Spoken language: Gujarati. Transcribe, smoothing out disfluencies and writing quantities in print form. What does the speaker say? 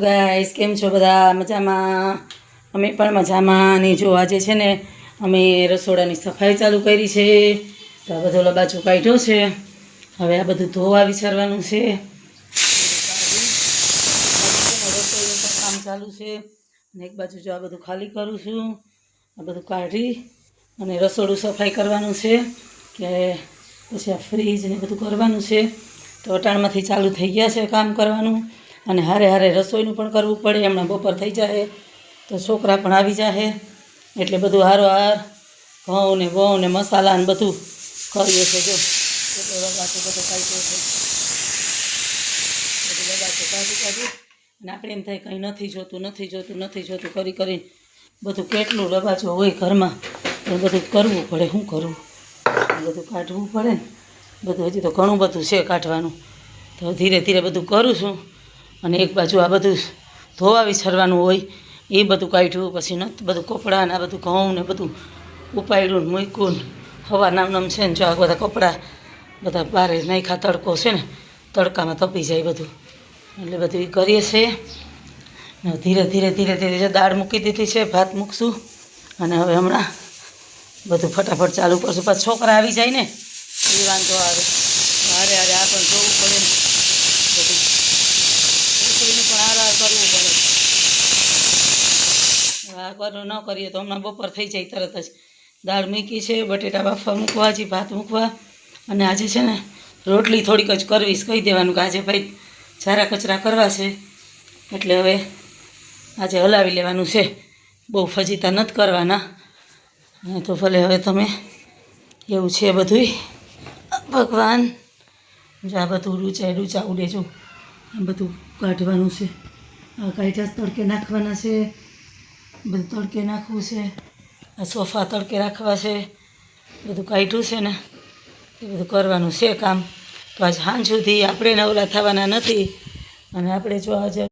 ગાઈસ કેમ છો બધા મજામાં? અમે પણ મજામાં. અને જો આજે છે ને અમે રસોડાની સફાઈ ચાલુ કરી છે. તો આ બધો લબાચો કાઢ્યો છે. હવે આ બધું ધોવા વિચારવાનું છે. રસોઈનું પણ કામ ચાલુ છે અને એક બાજુ જો આ બધું ખાલી કરું છું. આ બધું કાઢી અને રસોડું સફાઈ કરવાનું છે કે પછી આ ફ્રીજ ને બધું કરવાનું છે. તો અટાણમાંથી ચાલુ થઈ ગયા છે કામ કરવાનું. અને હારે હારે રસોઈનું પણ કરવું પડે. હમણાં બપોર થઈ જાય તો છોકરા પણ આવી જાય એટલે બધું હારોહાર ઘઉં ને ઘઉં ને મસાલા ને બધું કરીએ છે. જો બધો લગાચો બધો કાઢ્યો છે. બધું લગાચો કાઢી અને આપણે એમ થાય કંઈ નથી જોતું કરી બધું કેટલું લગાચો હોય ઘરમાં એ બધું કરવું પડે. શું કરવું, બધું કાઢવું પડે ને બધું. હજી તો ઘણું બધું છે કાઢવાનું. તો ધીરે ધીરે બધું કરું છું. અને એક બાજુ આ બધું ધોવા વિસરવાનું હોય એ બધું કાઢ્યું. પછી નથી બધું કપડાં ને આ બધું ઘઉં ને બધું ઉપાડ્યું ને મૂક્યું ને હવા નામ છે ને જો આ બધા કપડાં બધા બહાર નાખ્યા. તડકો છે ને તડકામાં તપી જાય બધું એટલે બધું એ કરીએ છીએ. ધીરે ધીરે દાળ મૂકી દીધી છે. ભાત મૂકશું અને હવે હમણાં બધું ફટાફટ ચાલુ કરશું. પાછા છોકરા આવી જાય ને એ વાંધો આવે. હારે હારે આ પણ જોવું પડે ને બધું. રસોઈનું પણ હાર કરવું પડે. આ કરો ન કરીએ તો હમણાં બપોર થઈ જાય તરત જ. દાળ મૂકી છે, બટેટા બાફવા મૂકવા, હજી ભાત મૂકવા. અને આજે છે ને રોટલી થોડીક જ કરવીશ, કહી દેવાનું કે આજે ભાઈ ઝારા કચરા કરવા છે એટલે હવે આજે હલાવી લેવાનું છે. બહુ ફજીતા નથી કરવાના. તો ભલે હવે તમે એવું છે બધુંય. ભગવાન જો આ બધું ડૂચા ઉડે જો આ બધું કાઢવાનું છે. આ કાઢ્યા તડકે નાખવાના છે. બધું તડકે નાખવું છે. આ સોફા તડકે રાખવા છે. બધું કાઢ્યું છે ને એ બધું કરવાનું છે કામ. તો આજ સાંજ સુધી આપણે નવરા થવાના નથી. અને આપણે જો આજે